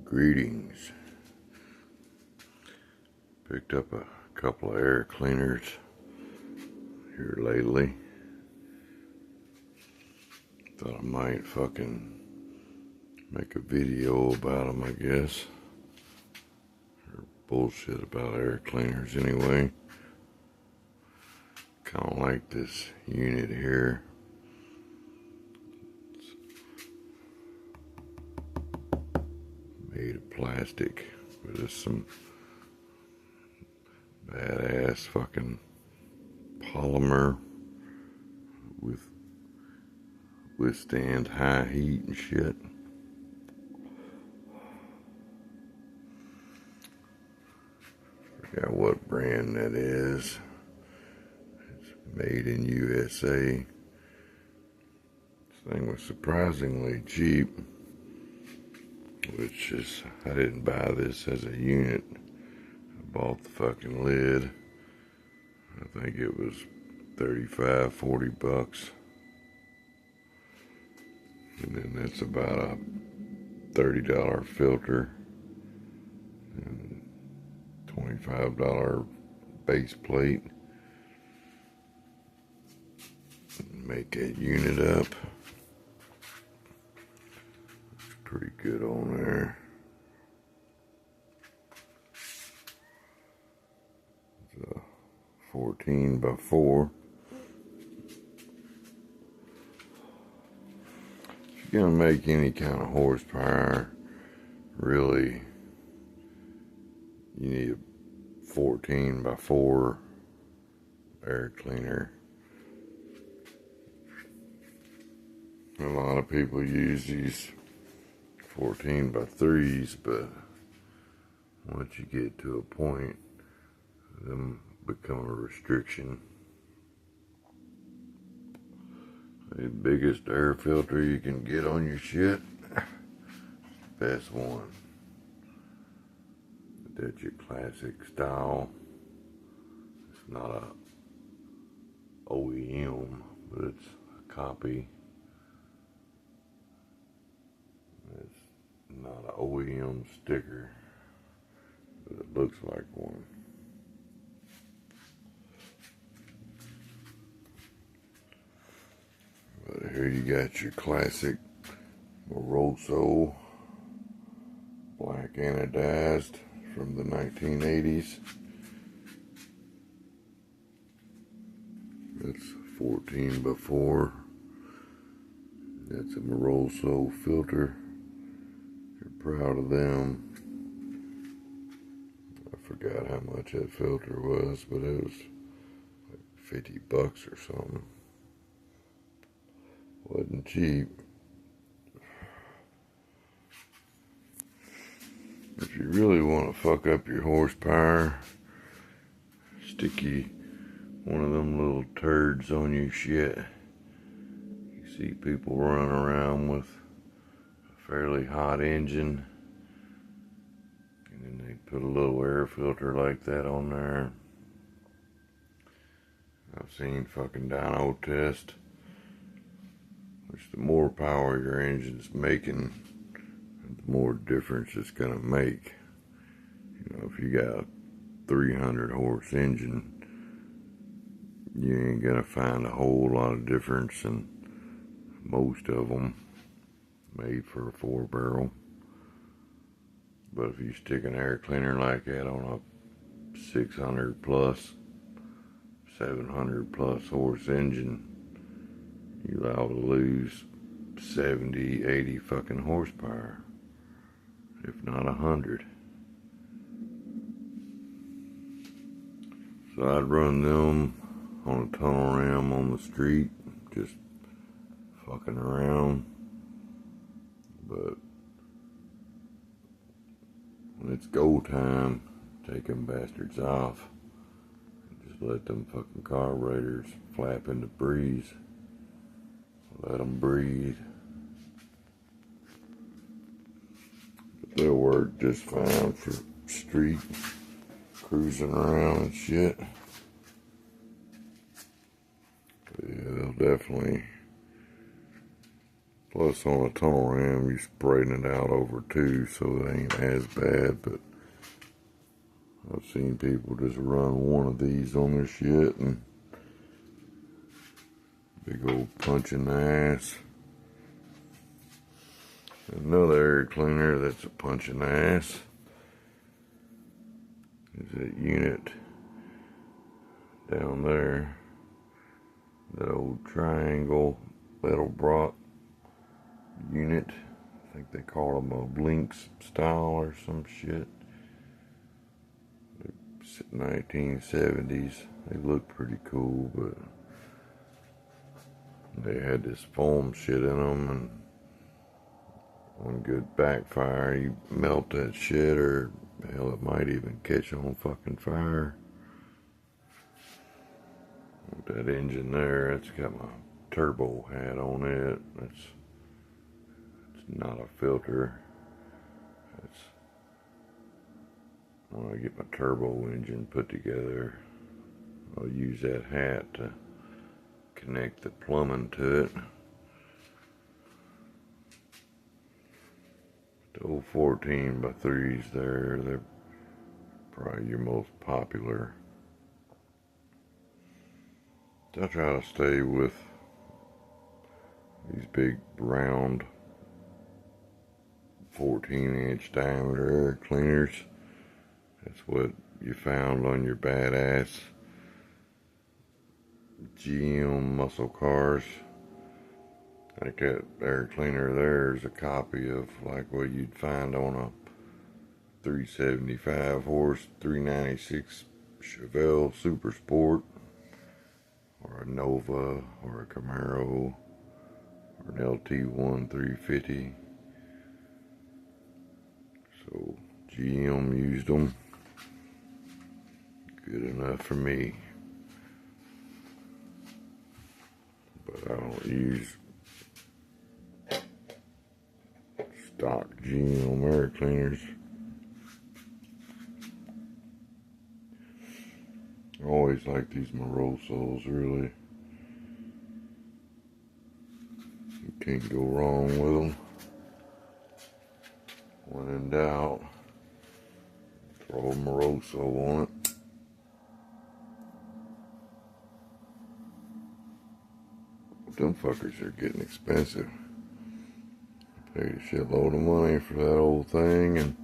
Greetings. Picked up a couple of air cleaners here lately. Thought I might fucking make a video about them, I guess. Or bullshit about air cleaners anyway. Kind of like this unit here. Made of plastic, but it's some badass fucking polymer withstand high heat and shit. Forgot what brand that is. It's made in USA. This thing was surprisingly cheap, which is, I didn't buy this as a unit. I bought the fucking lid. I think it was $35-40. And then that's about a $30 filter and $25 base plate. Make that unit up. It's pretty good on there. It's a 14x4. If you're gonna make any kind of horsepower, really, you need a 14x4 air cleaner. A lot of people use these 14x3s, but once you get to a point, them become a restriction. The biggest air filter you can get on your shit, best one. That's your classic style. It's not a OEM, but it's a copy. It's not an OEM sticker, but it looks like one. But here you got your classic Moroso black anodized from the 1980s. That's 14x4. That's a Moroso filter. You're proud of them. I forgot how much that filter was, but it was like $50 or something. Wasn't cheap. If you really want to fuck up your horsepower, stick one of them little turds on your shit. You see people running around with a fairly hot engine, and then they put a little air filter like that on there. I've seen fucking dyno test, which the more power your engine's making, the more difference it's gonna make. You know, if you got a 300 horse engine, you ain't gonna find a whole lot of difference in most of them made for a 4-barrel. But if you stick an air cleaner like that on a 600 plus, 700 plus horse engine, you're liable to lose 70, 80 fucking horsepower, if not 100. So I'd run them on a tunnel ram on the street, just fucking around. But when it's go time, take them bastards off. Just let them fucking carburetors flap in the breeze. Let them breathe. But they'll work just fine for street cruising around and shit. But yeah, they'll definitely Plus on a tunnel ram, you spraying it out over too, so it ain't as bad. But I've seen people just run one of these on their shit and big old punch in the ass. Another air cleaner that's a punch in the ass is that unit down there. That old triangle metal brought unit. I think they call them a Blinks style or some shit. 1970s. They look pretty cool, but they had this foam shit in them, and one good backfire, you melt that shit, or hell, it might even catch on fucking fire. With that engine there, it's got my turbo hat on it. It's not a filter. It's when I get my turbo engine put together, I'll use that hat to connect the plumbing to it. The old 14x3s there, they're probably your most popular. I try to stay with these big round 14-inch diameter air cleaners. That's what you found on your badass GM muscle cars. Like that air cleaner there is a copy of like what you'd find on a 375 horse 396 Chevelle Super Sport, or a Nova, or a Camaro, or an LT1 350. So GM used them. Good enough for me. But I don't use stock GM air cleaners. I always like these Morosos, really. You can't go wrong with them. When in doubt, throw a Moroso on it. Them fuckers are getting expensive. I paid a shitload of money for that old thing, and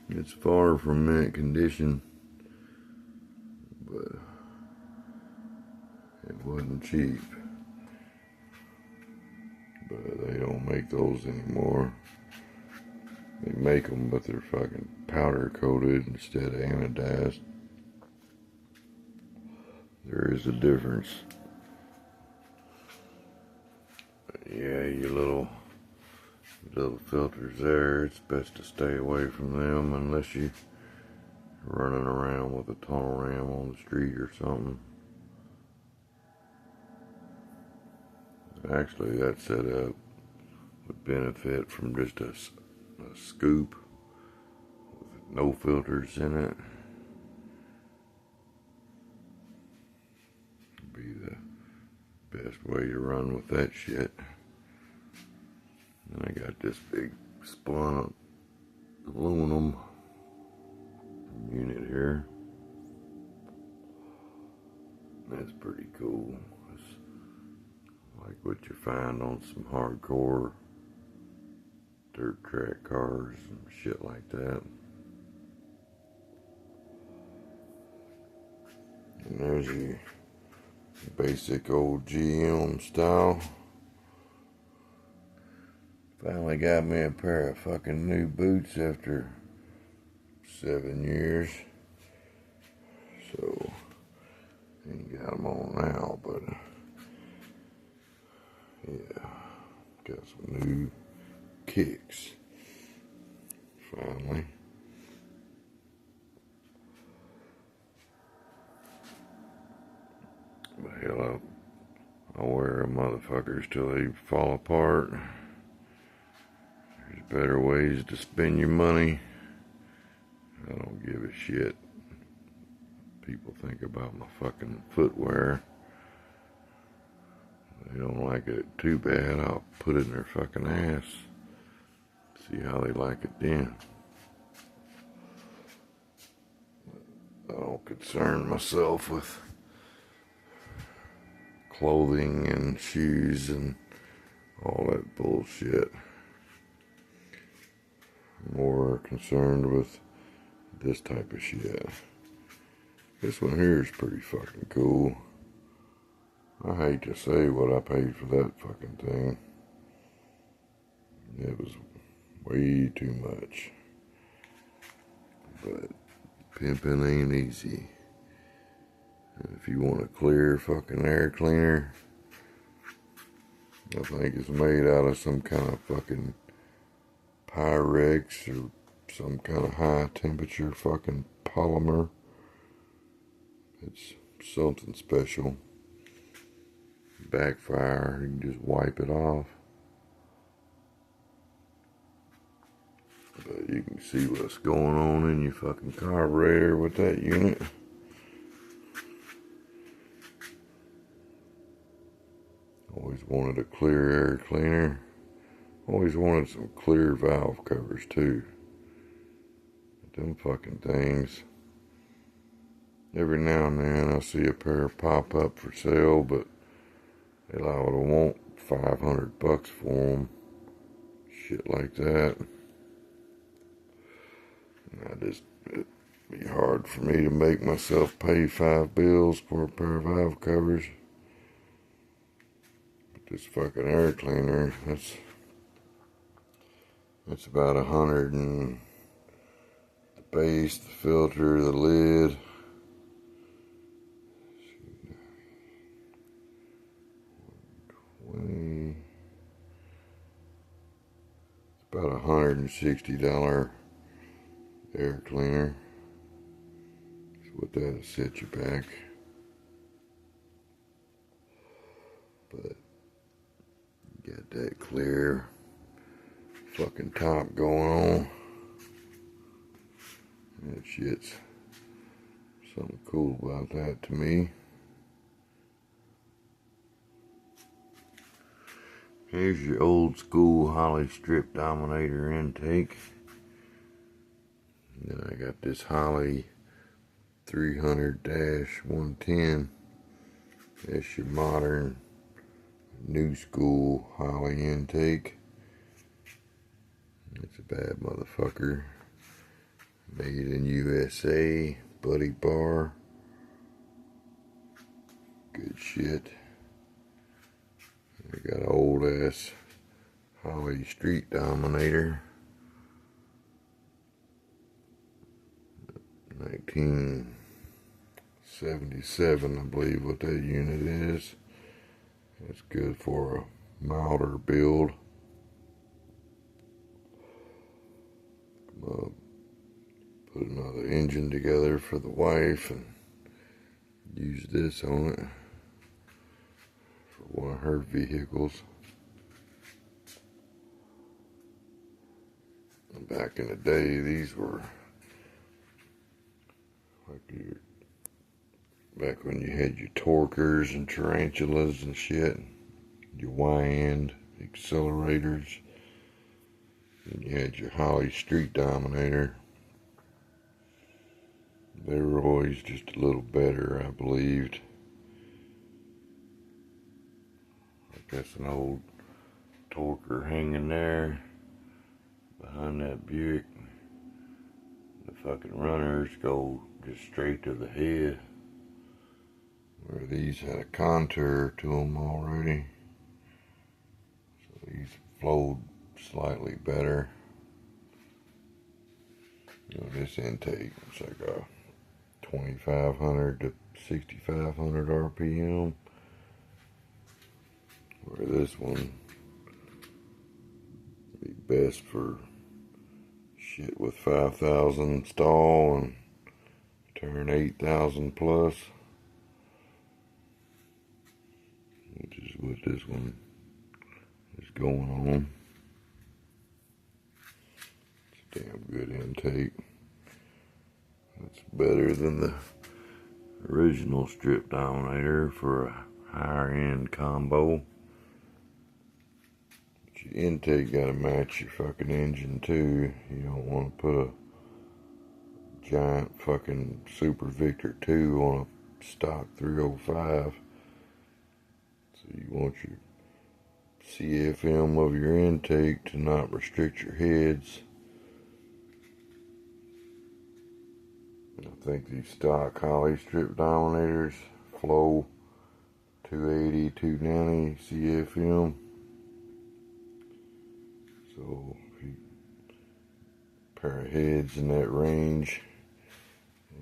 it's far from mint condition, but it wasn't cheap. But they don't make those anymore. They make them, but they're fucking powder coated instead of anodized. There is a difference. But yeah, your little filters there, it's best to stay away from them unless you're running around with a tunnel ram on the street or something. Actually, that setup would benefit from just a scoop with no filters in it. It'd be the best way to run with that shit. And I got this big spun aluminum unit here. That's pretty cool. It's like what you find on some hardcore dirt track cars and shit like that. And there's your basic old GM style. Finally got me a pair of fucking new boots after 7 years. So, ain't got them on now, but yeah, got some new kicks. Finally. But hell, I'll wear them motherfuckers till they fall apart. There's better ways to spend your money. I don't give a shit. People think about my fucking footwear. they don't like it too bad, I'll put it in their fucking ass. See how they like it then. I don't concern myself with clothing and shoes and all that bullshit. I'm more concerned with this type of shit. This one here is pretty fucking cool. I hate to say what I paid for that fucking thing. It was way too much. But pimping ain't easy. And if you want a clear fucking air cleaner, I think it's made out of some kind of fucking Pyrex or some kind of high temperature fucking polymer. It's something special. Backfire, you can just wipe it off. But you can see what's going on in your fucking carburetor with that unit. Always wanted a clear air cleaner. Always wanted some clear valve covers too. But them fucking things, every now and then I see a pair pop up for sale, but they allow to want $500 for them. Shit like that. And it'd be hard for me to make myself pay $5 for a pair of valve covers. But this fucking air cleaner, that's about $100, and the base, the filter, the lid. It's about $160 air cleaner. That's what that'll set you back. But you got that clear fucking top going on. That shit's something cool about that to me. Here's your old school Holley strip dominator intake. And then I got this Holley 300-110. That's your modern, new school Holley intake. It's a bad motherfucker. Made in USA, buddy bar. Good shit. I got an old ass Holley street dominator. 1977, I believe what that unit is. It's good for a milder build. Put another engine together for the wife and use this on it for one of her vehicles. And back in the day, these were like back when you had your torquers and tarantulas and shit, your Y-end accelerators, and you had your Holley street dominator. They were always just a little better, I believed. Like that's an old torquer hanging there behind that Buick. The fucking runners go just straight to the head, where these had a contour to them already. So these flowed slightly better. You know, this intake, it's like a 2,500 to 6,500 RPM, where this one be best for shit with 5,000 stall and turn 8,000 plus, which is what this one is going on. It's a damn good intake. It's better than the original strip dominator for a higher end combo. your intake gotta match your fucking engine too. You don't want to put a giant fucking Super Victor 2 on a stock 305. So you want your CFM of your intake to not restrict your heads. I think these stock Holly strip dominators flow 280, 290 CFM. So if you pair of heads in that range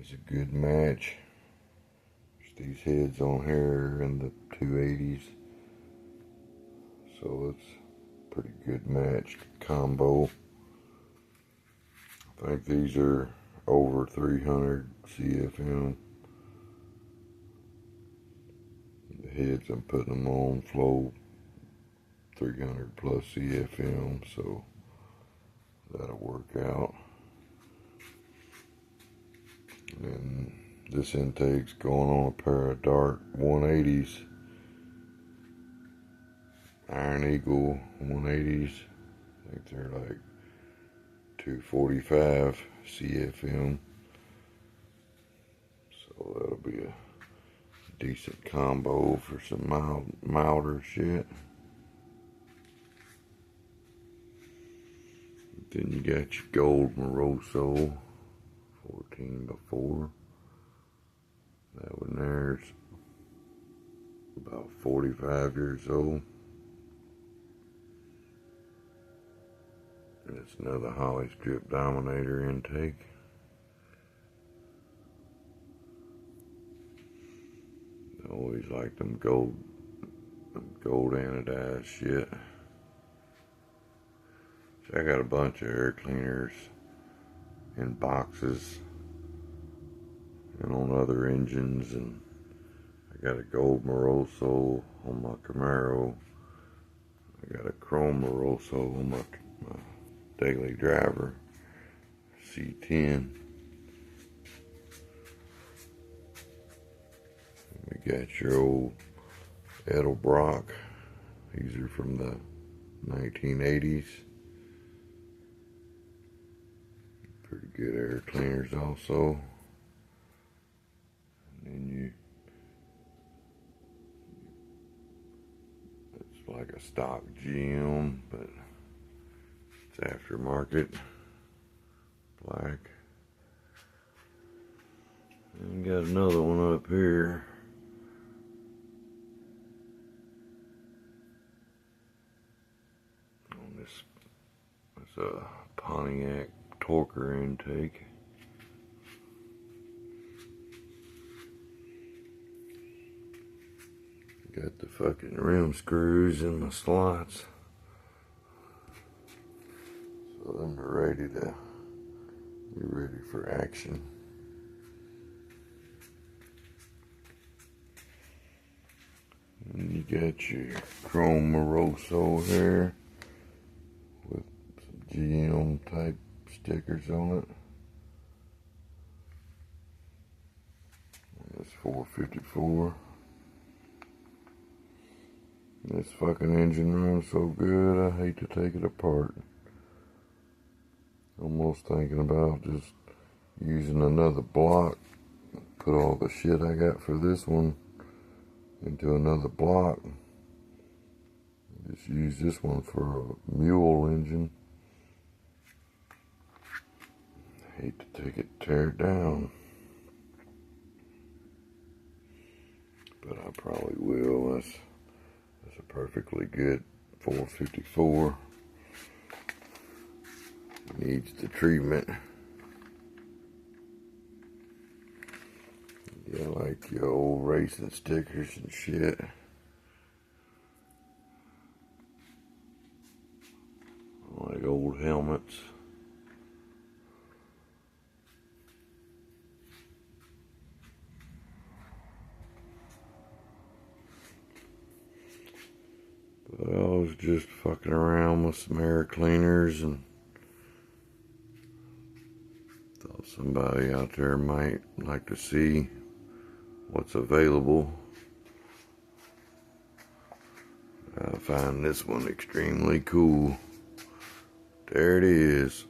is a good match. These heads on here in the 280s. So it's a pretty good matched combo. I think these are over 300 CFM. The heads I'm putting them on flow 300 plus CFM, so that'll work out. And this intake's going on a pair of dark 180s. Iron Eagle 180s. I think they're like 245 CFM. So that'll be a decent combo for some milder shit. Then you got your gold Moroso 14x4. That one there's about 45 years old. And it's another Holly strip dominator intake. I always like them gold anodized shit. So I got a bunch of air cleaners in boxes and on other engines, and I got a gold Moroso on my Camaro. I got a chrome Moroso on my daily driver C10. We got your old Edelbrock. These are from the 1980s. Pretty good air cleaners also. And then it's like a stock GM, but it's aftermarket, black. And got another one up here. On this, it's a Pontiac Torquer intake. Got the fucking rim screws in the slots. So them are ready to be ready for action. And you got your chrome Moroso here with some GM type stickers on it. That's 454. This fucking engine runs so good, I hate to take it apart. Almost thinking about just using another block. Put all the shit I got for this one into another block. Just use this one for a mule engine. I hate to take it, tear it down. But I probably will. That's a perfectly good 454. Needs the treatment. Yeah, like your old racing stickers and shit. Like old helmets. But I was just fucking around with some air cleaners and thought somebody out there might like to see what's available. find this one extremely cool. There it is.